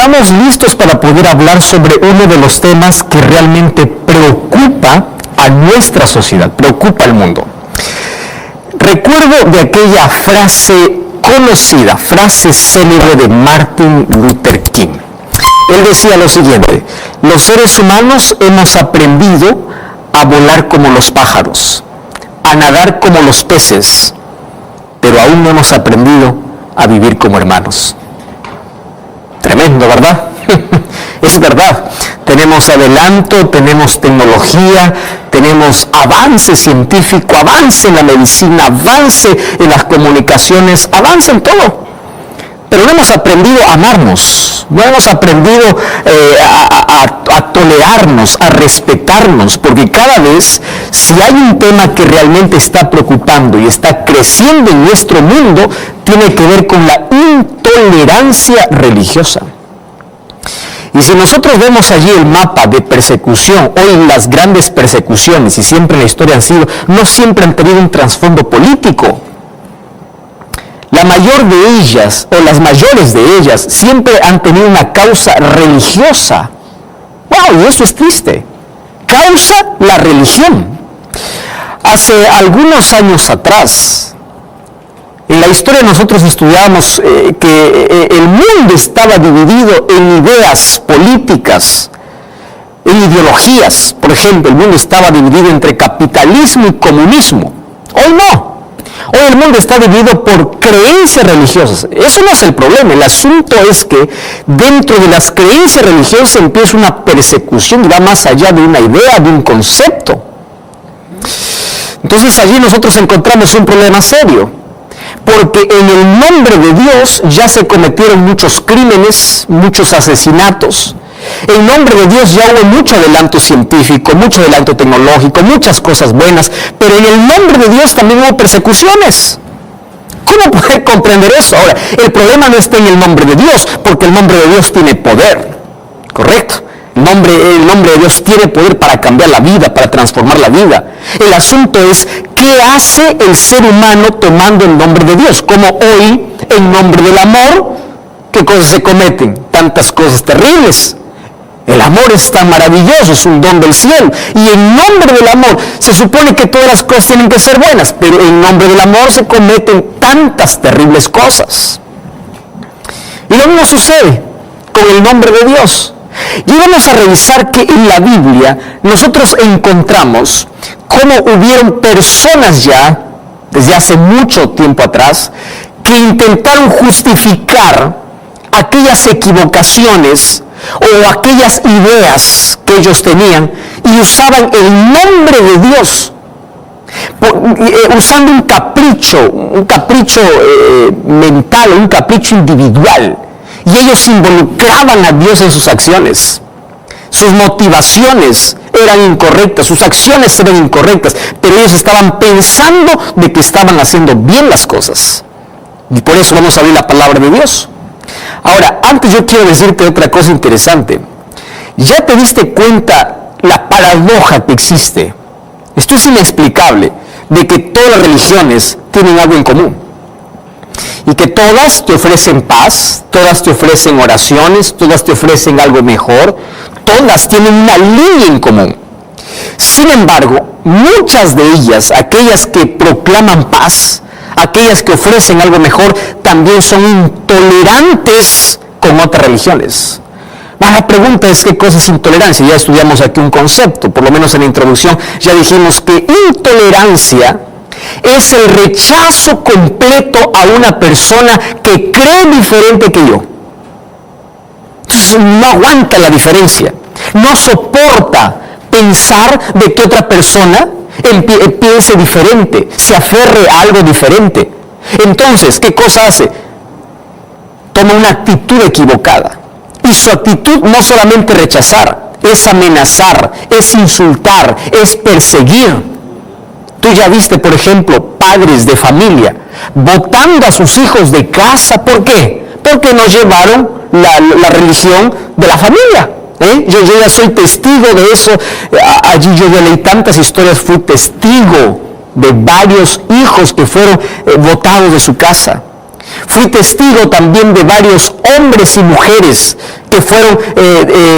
estamos listos para poder hablar sobre uno de los temas que realmente preocupa a nuestra sociedad, preocupa al mundo. Recuerdo de aquella frase conocida, frase célebre de Martin Luther King. Él decía lo siguiente: los seres humanos hemos aprendido a volar como los pájaros, a nadar como los peces, pero aún no hemos aprendido a vivir como hermanos. Tremendo, ¿verdad? Es verdad. Tenemos adelanto, tenemos tecnología, tenemos avance científico, avance en la medicina, avance en las comunicaciones, avance en todo. Pero no hemos aprendido a amarnos, no hemos aprendido a tolerarnos, a respetarnos, porque cada vez, si hay un tema que realmente está preocupando y está creciendo en nuestro mundo, tiene que ver con la intolerancia religiosa. Y si nosotros vemos allí el mapa de persecución, hoy las grandes persecuciones, y siempre en la historia no siempre han tenido un trasfondo político. La mayor de ellas, o las mayores de ellas, siempre han tenido una causa religiosa. ¡Wow! Y eso es triste. Causa la religión. Hace algunos años atrás, en la historia nosotros estudiábamos que el mundo estaba dividido en ideas políticas, en ideologías. Por ejemplo, el mundo estaba dividido entre capitalismo y comunismo. Hoy no. Hoy el mundo está dividido por creencias religiosas. Eso no es el problema. El asunto es que dentro de las creencias religiosas empieza una persecución que va más allá de una idea, de un concepto. Entonces allí nosotros encontramos un problema serio. Porque en el nombre de Dios ya se cometieron muchos crímenes, muchos asesinatos. En nombre de Dios ya hubo mucho adelanto científico, mucho adelanto tecnológico, muchas cosas buenas, pero en el nombre de Dios también hubo persecuciones. ¿Cómo poder comprender eso? Ahora, el problema no está en el nombre de Dios, porque el nombre de Dios tiene poder, ¿correcto? El nombre de Dios tiene poder para cambiar la vida, para transformar la vida. El asunto es, ¿qué hace el ser humano tomando el nombre de Dios? Como hoy, en nombre del amor, ¿qué cosas se cometen? Tantas cosas terribles. El amor es tan maravilloso, es un don del cielo. Y en nombre del amor, se supone que todas las cosas tienen que ser buenas, pero en nombre del amor se cometen tantas terribles cosas. Y lo mismo sucede con el nombre de Dios. Y vamos a revisar que en la Biblia nosotros encontramos cómo hubieron personas ya, desde hace mucho tiempo atrás, que intentaron justificar aquellas equivocaciones o aquellas ideas que ellos tenían y usaban el nombre de Dios, usando un capricho mental, un capricho individual. Y ellos involucraban a Dios en sus acciones. Sus motivaciones eran incorrectas, sus acciones eran incorrectas, pero ellos estaban pensando de que estaban haciendo bien las cosas. Y por eso vamos a abrir la palabra de Dios. Ahora, antes yo quiero decirte otra cosa interesante. ¿Ya te diste cuenta la paradoja que existe? Esto es inexplicable, de que todas las religiones tienen algo en común. Y que todas te ofrecen paz, todas te ofrecen oraciones, todas te ofrecen algo mejor, todas tienen una línea en común. Sin embargo, muchas de ellas, aquellas que proclaman paz, aquellas que ofrecen algo mejor, también son intolerantes con otras religiones. La pregunta es, ¿qué cosa es intolerancia? Ya estudiamos aquí un concepto, por lo menos en la introducción ya dijimos que intolerancia es el rechazo completo a una persona que cree diferente que yo. Entonces no aguanta la diferencia, no soporta pensar de que otra persona piense diferente, se aferre a algo diferente. Entonces, ¿qué cosa hace? Toma una actitud equivocada. Y su actitud no solamente rechazar, es amenazar, es insultar, es perseguir. Tú ya viste, por ejemplo, padres de familia botando a sus hijos de casa. ¿Por qué? Porque no llevaron la religión de la familia. Yo ya soy testigo de eso. Allí yo leí tantas historias, fui testigo de varios hijos que fueron botados de su casa. Fui testigo también de varios hombres y mujeres que fueron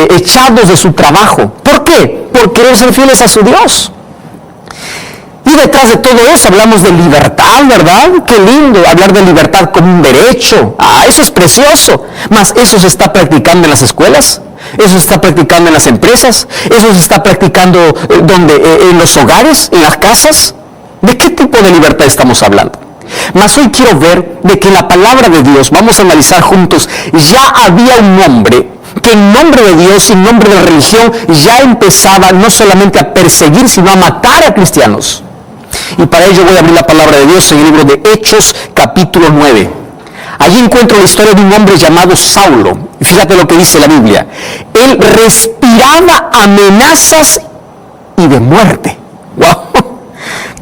echados de su trabajo. ¿Por qué? Por querer ser fieles a su Dios. Y detrás de todo eso hablamos de libertad, ¿verdad? Qué lindo hablar de libertad como un derecho. Eso es precioso. Mas eso se está practicando en las escuelas, eso se está practicando en las empresas, eso se está practicando en los hogares, en las casas. ¿De qué tipo de libertad estamos hablando? Mas hoy quiero ver de que en la palabra de Dios, vamos a analizar juntos, ya había un hombre que en nombre de Dios y en nombre de la religión ya empezaba no solamente a perseguir, sino a matar a cristianos. Y para ello voy a abrir la palabra de Dios en el libro de Hechos, capítulo 9. Allí encuentro la historia de un hombre llamado Saulo. Y fíjate lo que dice la Biblia. Él respiraba amenazas y de muerte. ¡Wow!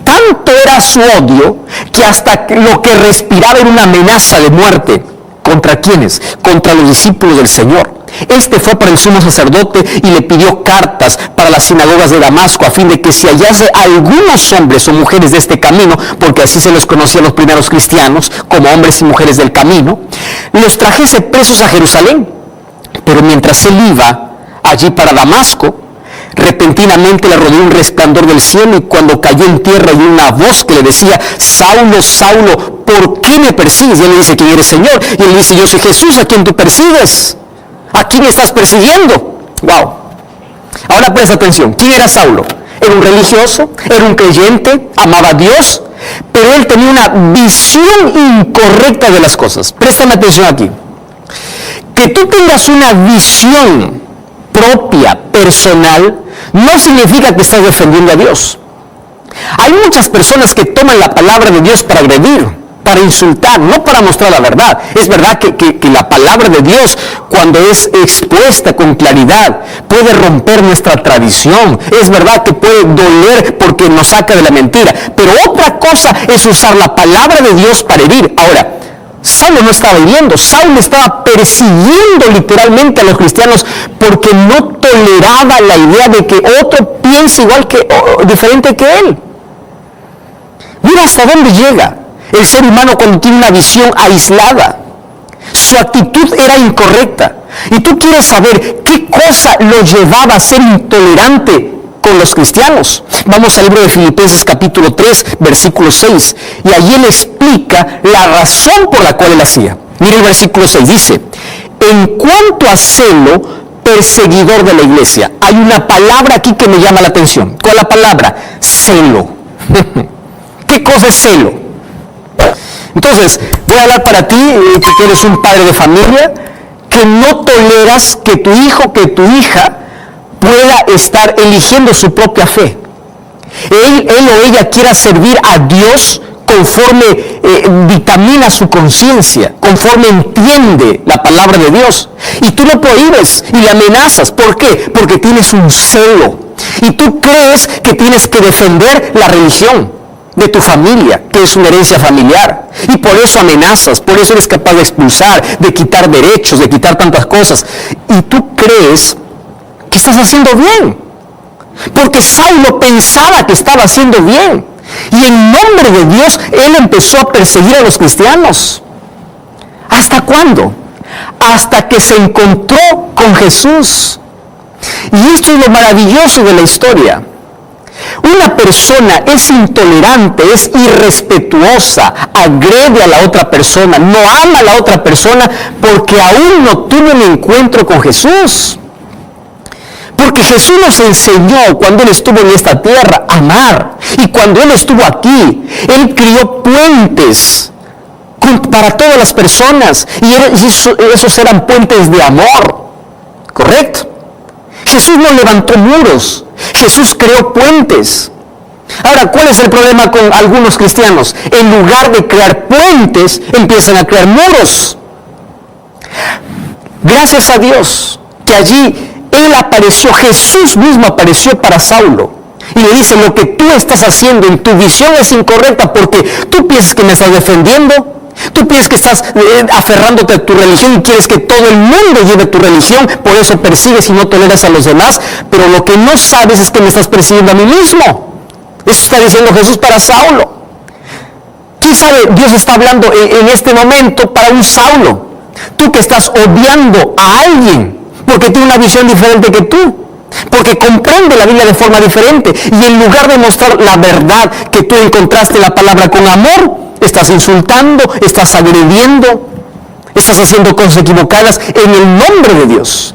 Tanto era su odio que hasta lo que respiraba era una amenaza de muerte. ¿Contra quiénes? Contra los discípulos del Señor. Este fue para el sumo sacerdote y le pidió cartas para las sinagogas de Damasco a fin de que si hallase algunos hombres o mujeres de este camino, porque así se los conocía a los primeros cristianos como hombres y mujeres del camino, los trajese presos a Jerusalén. Pero mientras él iba allí para Damasco, repentinamente le rodeó un resplandor del cielo y cuando cayó en tierra y una voz que le decía: Saulo, Saulo, ¿por qué me persigues? Y él le dice: ¿quién eres, Señor? Y él le dice: yo soy Jesús, a quien tú persigues. ¿A quién estás persiguiendo? ¡Wow! Ahora presta atención. ¿Quién era Saulo? Era un religioso, era un creyente, amaba a Dios, pero él tenía una visión incorrecta de las cosas. Préstame atención aquí. Que tú tengas una visión propia, personal, no significa que estás defendiendo a Dios. Hay muchas personas que toman la palabra de Dios para agredir, para insultar, no para mostrar la verdad. Es verdad que la palabra de Dios, cuando es expuesta con claridad, puede romper nuestra tradición. Es verdad que puede doler porque nos saca de la mentira. Pero otra cosa es usar la palabra de Dios para herir. Ahora, Saulo no estaba hiriendo, Saulo estaba persiguiendo literalmente a los cristianos porque no toleraba la idea de que otro piense igual que, o diferente que él. Mira hasta dónde llega el ser humano cuando tiene una visión aislada. Su actitud era incorrecta. Y tú quieres saber qué cosa lo llevaba a ser intolerante con los cristianos. Vamos al libro de Filipenses capítulo 3, versículo 6. Y allí él explica la razón por la cual él hacía. Mira el versículo 6, dice: en cuanto a celo, perseguidor de la iglesia. Hay una palabra aquí que me llama la atención. ¿Cuál es la palabra? Celo. ¿Qué cosa es celo? Entonces, voy a hablar para ti, que eres un padre de familia, que no toleras que tu hijo, que tu hija pueda estar eligiendo su propia fe. Él o ella quiera servir a Dios conforme dictamina su conciencia, conforme entiende la palabra de Dios. Y tú lo prohíbes y le amenazas. ¿Por qué? Porque tienes un celo. Y tú crees que tienes que defender la religión de tu familia, que es una herencia familiar, y por eso amenazas, por eso eres capaz de expulsar, de quitar derechos, de quitar tantas cosas, y tú crees que estás haciendo bien, porque Saulo pensaba que estaba haciendo bien, y en nombre de Dios, él empezó a perseguir a los cristianos. ¿Hasta cuándo? Hasta que se encontró con Jesús. Y esto es lo maravilloso de la historia. Una persona es intolerante, es irrespetuosa, agrede a la otra persona, no ama a la otra persona porque aún no tuvo un encuentro con Jesús. Porque Jesús nos enseñó cuando Él estuvo en esta tierra a amar. Y cuando Él estuvo aquí, Él crió puentes para todas las personas. Y esos eran puentes de amor. ¿Correcto? Jesús no levantó muros. Jesús creó puentes. Ahora, ¿cuál es el problema con algunos cristianos? En lugar de crear puentes, empiezan a crear muros. Gracias a Dios que allí Él apareció, Jesús mismo apareció para Saulo. Y le dice: lo que tú estás haciendo en tu visión es incorrecta porque tú piensas que me estás defendiendo. Tú piensas que estás aferrándote a tu religión y quieres que todo el mundo lleve tu religión, por eso persigues y no toleras a los demás, pero lo que no sabes es que me estás persiguiendo a mí mismo. Eso está diciendo Jesús para Saulo. ¿Qué Y sabe, Dios está hablando en este momento para un Saulo. Tú que estás odiando a alguien porque tiene una visión diferente que tú, porque comprende la Biblia de forma diferente, y en lugar de mostrar la verdad que tú encontraste en la palabra con amor, estás insultando, estás agrediendo, estás haciendo cosas equivocadas en el nombre de Dios.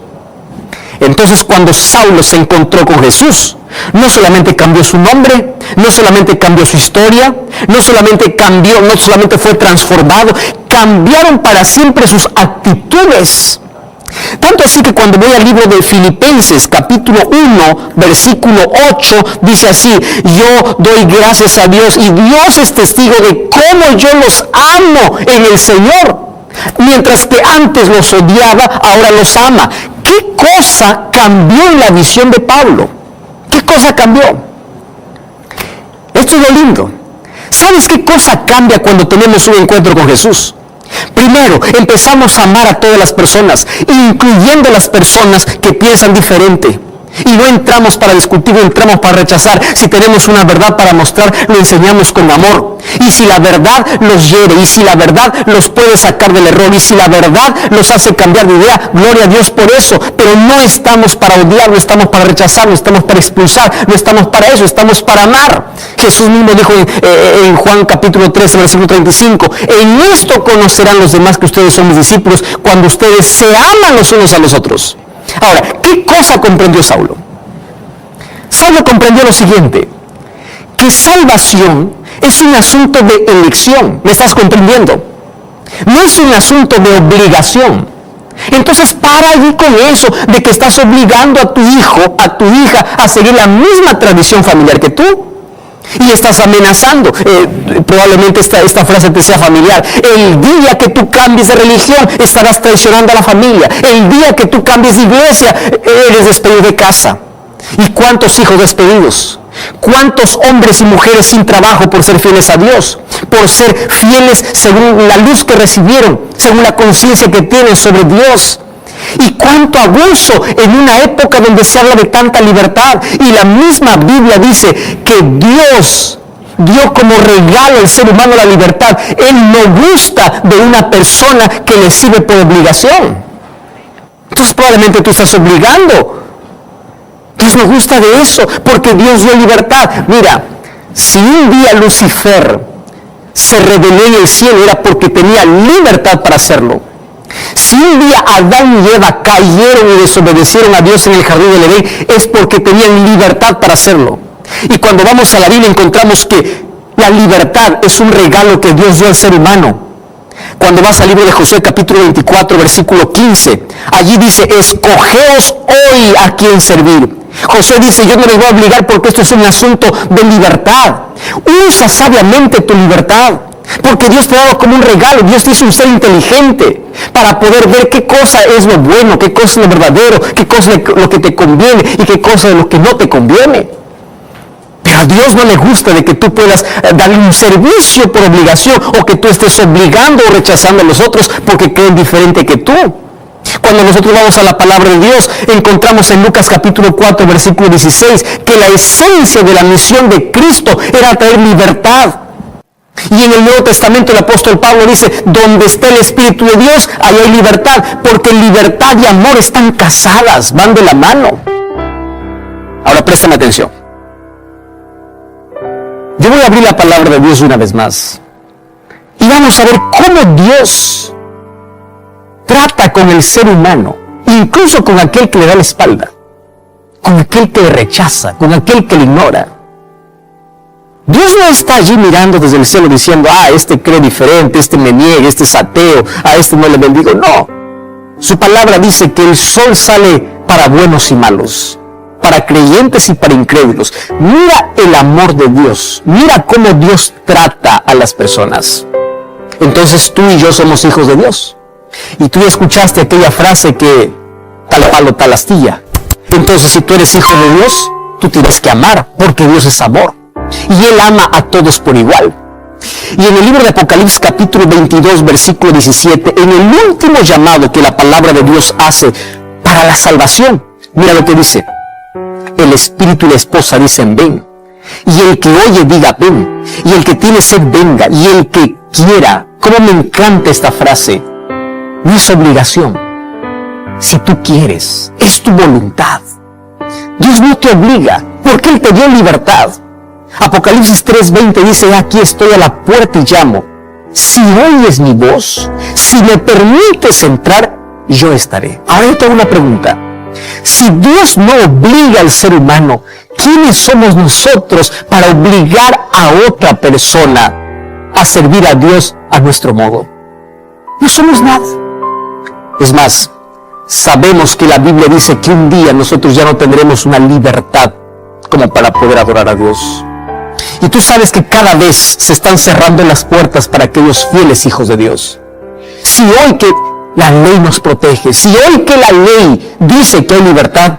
Entonces, cuando Saulo se encontró con Jesús, no solamente cambió su nombre, no solamente cambió su historia, no solamente fue transformado, cambiaron para siempre sus actitudes. Tanto así que cuando voy al libro de Filipenses, capítulo 1, versículo 8, dice así: yo doy gracias a Dios y Dios es testigo de cómo yo los amo en el Señor. Mientras que antes los odiaba, ahora los ama. ¿Qué cosa cambió en la visión de Pablo? ¿Qué cosa cambió? Esto es lo lindo. ¿Sabes qué cosa cambia cuando tenemos un encuentro con Jesús? Primero, empezamos a amar a todas las personas, incluyendo las personas que piensan diferente. Y no entramos para discutir, no entramos para rechazar. Si tenemos una verdad para mostrar, lo enseñamos con amor. Y si la verdad los hiere, y si la verdad los puede sacar del error, y si la verdad los hace cambiar de idea, gloria a Dios por eso. Pero no estamos para odiar, no estamos para rechazar, no estamos para expulsar, no estamos para eso, estamos para amar. Jesús mismo dijo en Juan capítulo 13, versículo 35, en esto conocerán los demás que ustedes son mis discípulos, cuando ustedes se aman los unos a los otros. Ahora, ¿qué cosa comprendió Saulo? Saulo comprendió lo siguiente: que salvación es un asunto de elección. ¿Me estás comprendiendo? No es un asunto de obligación. Entonces para allí con eso de que estás obligando a tu hijo, a tu hija a seguir la misma tradición familiar que tú. Y estás amenazando. Probablemente esta frase te sea familiar. El día que tú cambies de religión, estarás traicionando a la familia. El día que tú cambies de iglesia, eres despedido de casa. ¿Y cuántos hijos despedidos? ¿Cuántos hombres y mujeres sin trabajo por ser fieles a Dios? Por ser fieles según la luz que recibieron, según la conciencia que tienen sobre Dios. Y cuánto abuso en una época donde se habla de tanta libertad. Y la misma Biblia dice que Dios dio como regalo al ser humano la libertad. Él no gusta de una persona que le sirve por obligación. Entonces probablemente tú estás obligando. Dios no gusta de eso, porque Dios dio libertad. Mira, si un día Lucifer se rebeló en el cielo, era porque tenía libertad para hacerlo. Si un día Adán y Eva cayeron y desobedecieron a Dios en el jardín del Edén, es porque tenían libertad para hacerlo. Y cuando vamos a la Biblia encontramos que la libertad es un regalo que Dios dio al ser humano. Cuando vas al libro de Josué capítulo 24 versículo 15, allí dice: escogeos hoy a quién servir. Josué dice: yo no les voy a obligar porque esto es un asunto de libertad. Usa sabiamente tu libertad, porque Dios te ha dado como un regalo. Dios te hizo un ser inteligente para poder ver qué cosa es lo bueno, qué cosa es lo verdadero, qué cosa es lo que te conviene y qué cosa es lo que no te conviene. Pero a Dios no le gusta de que tú puedas darle un servicio por obligación, o que tú estés obligando o rechazando a los otros porque creen diferente que tú. Cuando nosotros vamos a la palabra de Dios, encontramos en Lucas capítulo 4 versículo 16 que la esencia de la misión de Cristo era traer libertad. Y en el Nuevo Testamento el apóstol Pablo dice: donde está el Espíritu de Dios, ahí hay libertad, porque libertad y amor están casadas, van de la mano. Ahora préstame atención. Yo voy a abrir la palabra de Dios una vez más y vamos a ver cómo Dios trata con el ser humano, incluso con aquel que le da la espalda, con aquel que le rechaza, con aquel que le ignora. Dios no está allí mirando desde el cielo diciendo: este cree diferente, este me niega, este es ateo, a este no le bendigo. No. Su palabra dice que el sol sale para buenos y malos, para creyentes y para incrédulos. Mira el amor de Dios, mira cómo Dios trata a las personas. Entonces tú y yo somos hijos de Dios. Y tú ya escuchaste aquella frase que tal palo, tal astilla. Entonces si tú eres hijo de Dios, tú tienes que amar, porque Dios es amor. Y Él ama a todos por igual. Y en el libro de Apocalipsis capítulo 22 versículo 17, en el último llamado que la palabra de Dios hace para la salvación, mira lo que dice: el Espíritu y la esposa dicen ven, Y el que oye diga ven, y el que tiene sed venga, y el que quiera. Cómo me encanta esta frase. No es obligación. Si tú quieres, es tu voluntad. Dios no te obliga, porque Él te dio libertad. Apocalipsis 3:20 dice, aquí estoy a la puerta y llamo. Si oyes mi voz, si me permites entrar, yo estaré. Ahora yo te hago una pregunta. Si Dios no obliga al ser humano, ¿quiénes somos nosotros para obligar a otra persona a servir a Dios a nuestro modo? No somos nada. Es más, sabemos que la Biblia dice que un día nosotros ya no tendremos una libertad como para poder adorar a Dios. Y tú sabes que cada vez se están cerrando las puertas para aquellos fieles hijos de Dios. Si hoy que la ley nos protege, si hoy que la ley dice que hay libertad,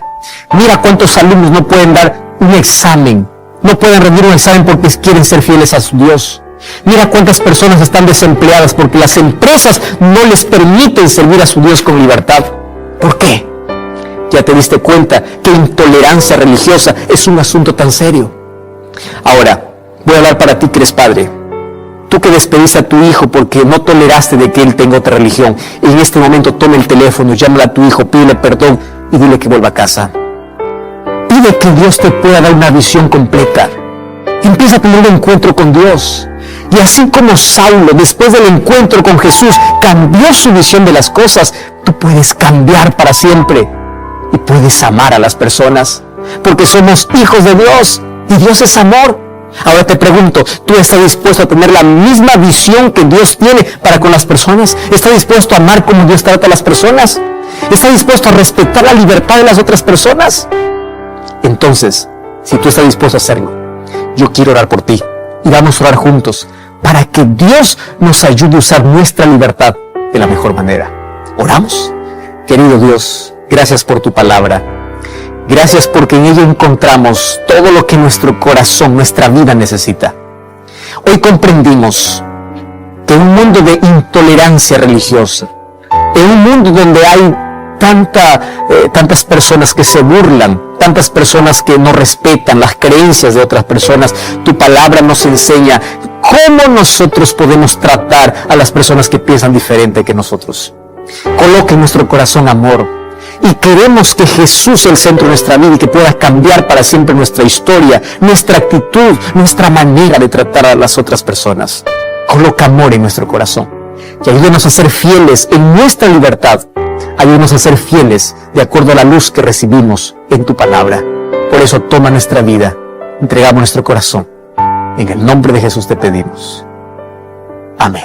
mira cuántos alumnos no pueden dar un examen, no pueden rendir un examen porque quieren ser fieles a su Dios. Mira cuántas personas están desempleadas porque las empresas no les permiten servir a su Dios con libertad. ¿Por qué? Ya te diste cuenta que la intolerancia religiosa es un asunto tan serio. Ahora, voy a hablar para ti que eres padre. Tú que despediste a tu hijo porque no toleraste de que él tenga otra religión, en este momento toma el teléfono, llámale a tu hijo, pídele perdón y dile que vuelva a casa. Pide que Dios te pueda dar una visión completa. Empieza a tener un encuentro con Dios. Y así como Saulo, después del encuentro con Jesús, cambió su visión de las cosas, tú puedes cambiar para siempre. Y puedes amar a las personas, porque somos hijos de Dios, y Dios es amor. Ahora te pregunto, ¿tú estás dispuesto a tener la misma visión que Dios tiene para con las personas? ¿Estás dispuesto a amar como Dios trata a las personas? ¿Estás dispuesto a respetar la libertad de las otras personas? Entonces, si tú estás dispuesto a hacerlo, yo quiero orar por ti, y vamos a orar juntos, para que Dios nos ayude a usar nuestra libertad de la mejor manera. ¿Oramos? Querido Dios, gracias por tu palabra. Gracias porque en ella encontramos todo lo que nuestro corazón, nuestra vida necesita. Hoy comprendimos que en un mundo de intolerancia religiosa, en un mundo donde hay tantas personas que se burlan, tantas personas que no respetan las creencias de otras personas, tu palabra nos enseña cómo nosotros podemos tratar a las personas que piensan diferente que nosotros. Coloca en nuestro corazón amor. Y queremos que Jesús sea el centro de nuestra vida y que pueda cambiar para siempre nuestra historia, nuestra actitud, nuestra manera de tratar a las otras personas. Coloca amor en nuestro corazón y ayúdanos a ser fieles en nuestra libertad. Ayúdanos a ser fieles de acuerdo a la luz que recibimos en tu palabra. Por eso toma nuestra vida, entregamos nuestro corazón. En el nombre de Jesús te pedimos. Amén.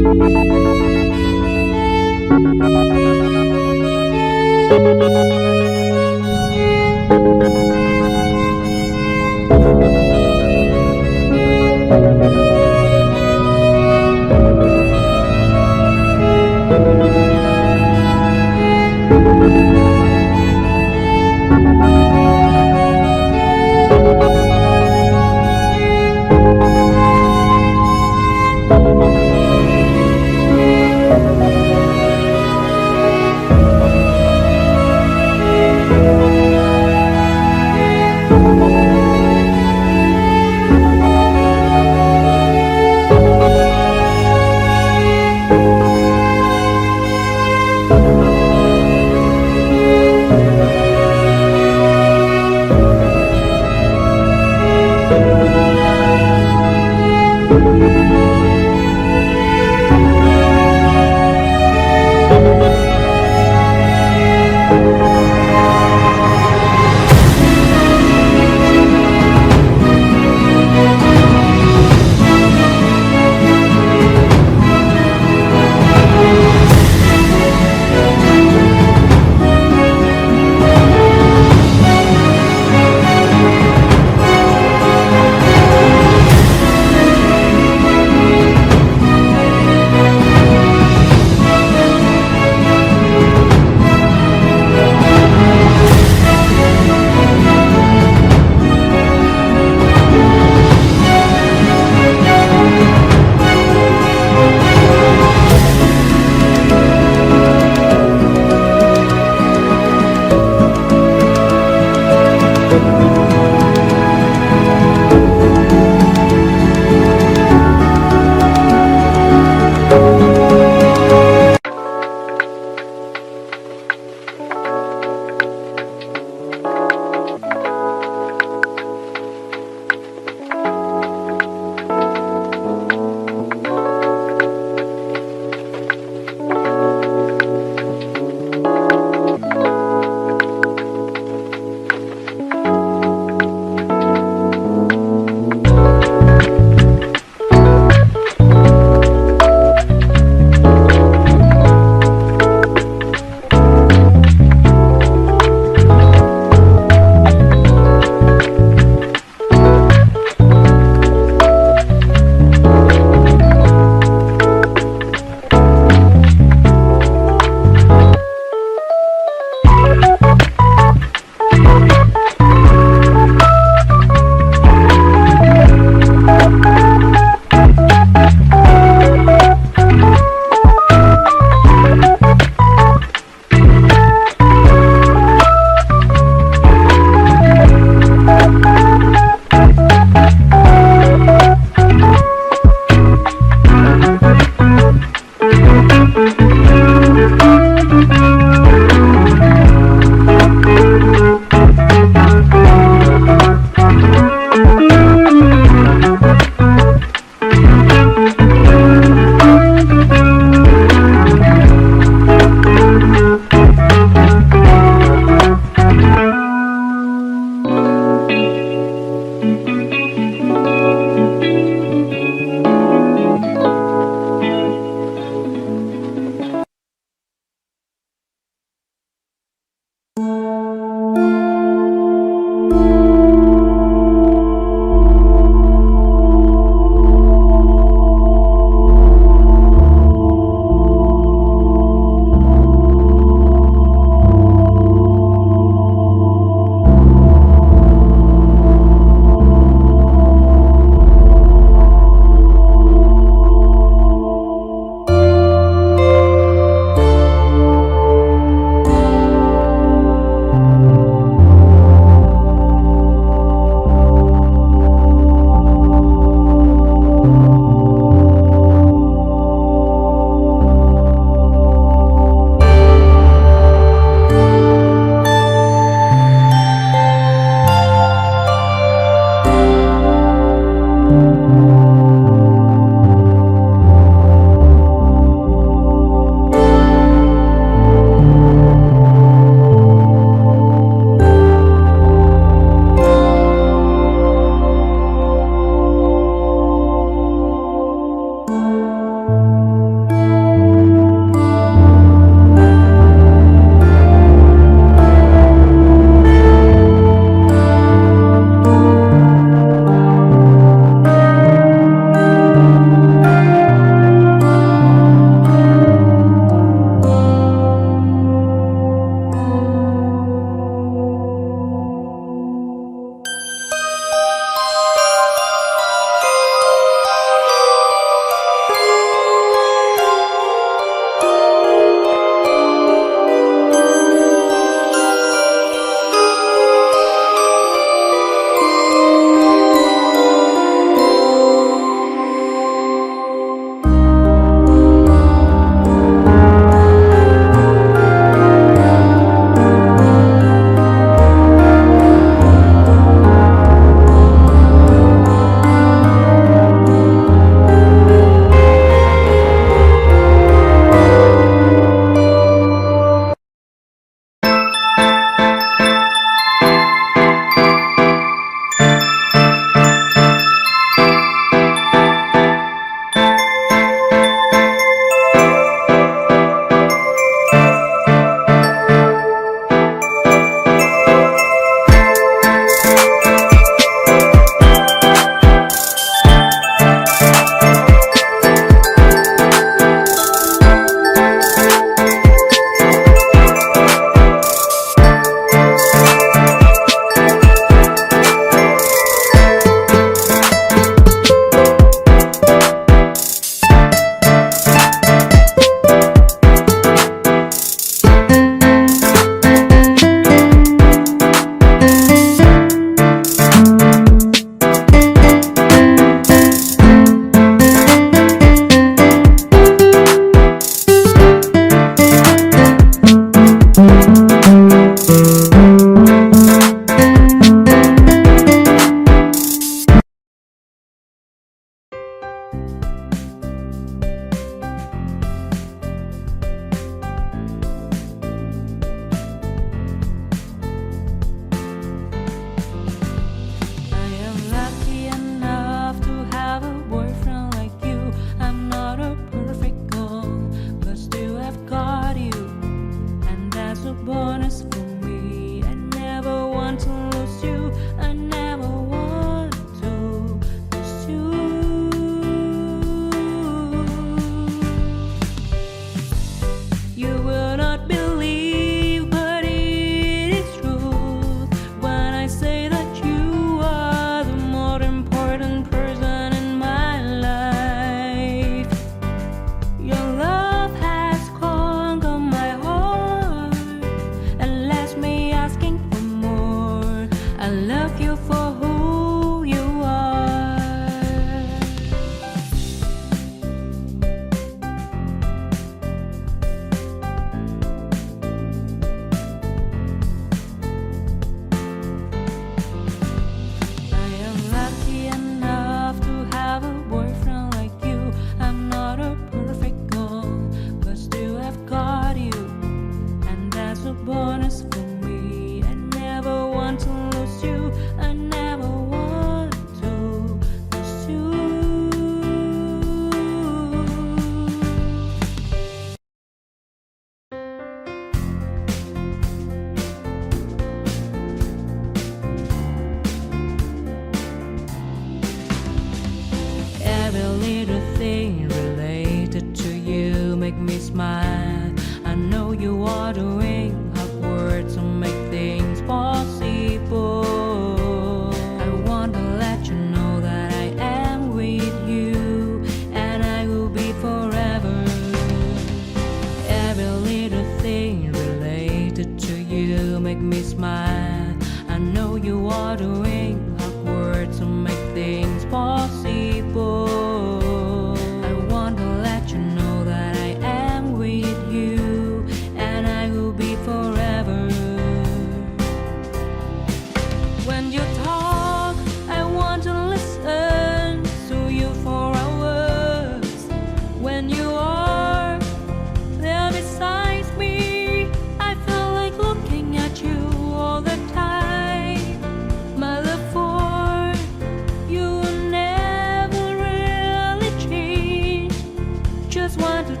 just want to